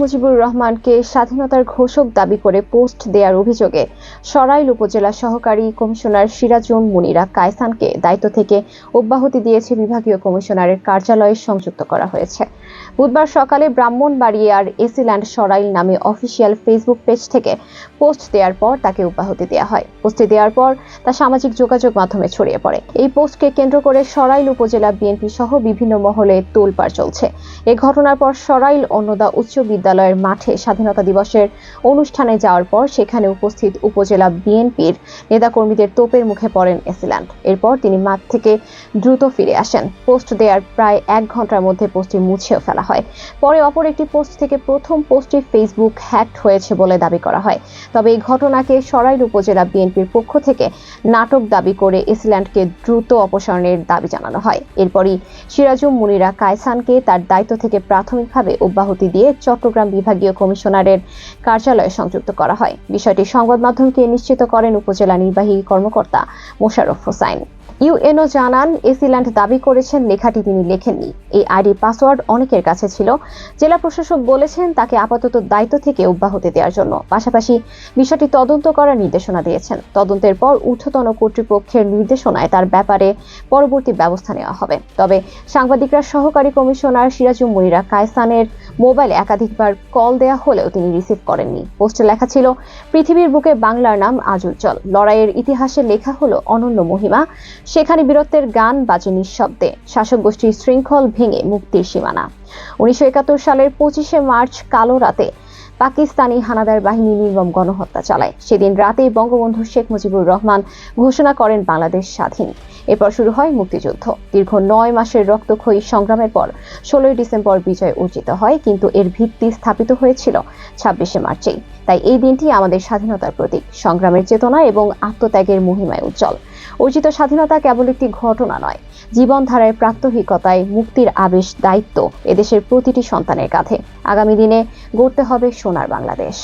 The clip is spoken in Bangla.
মুজিবুর রহমানকে স্বাধীনতার ঘোষক দাবি করে পোস্ট দেওয়ার অভিযোগে সরাইল উপজেলা সহকারী কমিশনার সিরাজুম মুনিরা কায়সানকে দায়িত্ব থেকে অব্যাহতি দিয়েছে বিভাগীয় কমিশনারের কার্যালয়ে সংযুক্ত করা হয়েছে। বুধবার সকালে ব্রাহ্মণবাড়িয়ার এসিল্যান্ড সরাইল নামে অফিসিয়াল ফেসবুক পেজ থেকে পোস্ট দেওয়ার পর তাকে অব্যাহতি দেওয়া হয়। পোস্টে দেওয়ার পর তা সামাজিক যোগাযোগ মাধ্যমে ছড়িয়ে পড়ে। এই পোস্টকে কেন্দ্র করে সরাইল উপজেলা বিএনপি সহ বিভিন্ন মহলে তোলপাড় চলছে। এ ঘটনার পর সরাইল অন্নদা উচ্চ বিদ্যালয়ের মাঠে স্বাধীনতা দিবসের অনুষ্ঠানে যাওয়ার পর সেখানে উপস্থিত উপজেলা বিএনপির নেতাকর্মীদের তোপের মুখে পড়েন এসিল্যান্ড। এরপর তিনি মাঠ থেকে দ্রুত ফিরে আসেন। পোস্ট দেওয়ার প্রায় 1 ঘন্টার মধ্যে পোস্টটি মুছেও ফেলা হয়। পরে অপর একটি পোস্ট থেকে প্রথম পোস্টটি ফেসবুক হ্যাকড হয়েছে বলে দাবি করা হয়। তবে এই ঘটনাকে সরাইল উপজেলা বিএনপির পক্ষ থেকে নাটক দাবি করে এসিল্যান্ডকে দ্রুত অপসারণের দাবি জানানো হয়। এরপরই সিরাজুম মুনিরা কায়সানকে তার দায়িত্ব থেকে প্রাথমিকভাবে অব্যাহতি দিয়ে চট্টগ্রাম বিভাগীয় কমিশনারের কার্যালয়ে সংযুক্ত করা হয়। বিষয়টি সংবাদ মাধ্যমকে নিশ্চিত করেন উপজেলা নির্বাহী কর্মকর্তা মোশাররফ হোসাইন। ইউএনও জানান, এসিল্যান্ড দাবি করেছেন লেখাটি তিনি লেখেননি। এই আইডি পাসওয়ার্ড অনেকের কাছে ছিল। জেলা প্রশাসক বলেছেন তাকে আপাতত দায়িত্ব থেকে অব্যাহতি দেওয়ার জন্য, পাশাপাশি বিষয়টি তদন্ত করার নির্দেশনা দিয়েছেন। তদন্তের পর ঊর্ধ্বতন কর্তৃপক্ষের নির্দেশনায় তার ব্যাপারে পরবর্তী ব্যবস্থা নেওয়া হবে। তবে সাংবাদিকরা সহকারী কমিশনার সিরাজুম মুনিরা কায়সানের মোবাইলে একাধিকবার কল দেওয়া হলেও তিনি রিসিভ করেননি। পোস্টে লেখা ছিল, পৃথিবীর বুকে বাংলার নাম আজ উজ্জ্বল, লড়াইয়ের ইতিহাসে লেখা হলো অনন্য মহিমা, সেখানে বীরত্বের গান বাজে নিঃশব্দে, শাসক গোষ্ঠীর শৃঙ্খল ভেঙে মুক্তির সীমানা। 1971 সালের 25শে মার্চ কালো রাতে পাকিস্তানি হানাদার বাহিনী নির্মম গণহত্যা চালায়। সেদিন রাতেই বঙ্গবন্ধু শেখ মুজিবুর রহমান ঘোষণা করেন বাংলাদেশ স্বাধীন। এরপর শুরু হয় মুক্তিযুদ্ধ। দীর্ঘ 9 মাসের রক্তক্ষয়ী সংগ্রামের পর 16ই ডিসেম্বর বিজয় অর্জিত হয়, কিন্তু এর ভিত্তি স্থাপিত হয়েছিল 26শে মার্চেই। তাই এই দিনটি আমাদের স্বাধীনতার প্রতীক, সংগ্রামের চেতনা এবং আত্মত্যাগের মহিমায় উজ্জ্বল। অর্জিত স্বাধীনতা কেবল একটি ঘটনা নয়, জীবনধারায় প্রাত্যহিকতায় মুক্তির আবেশ, দায়িত্ব এদেশের প্রতিটি সন্তানের কাঁধে। আগামী দিনে গড়তে হবে সোনার বাংলাদেশ।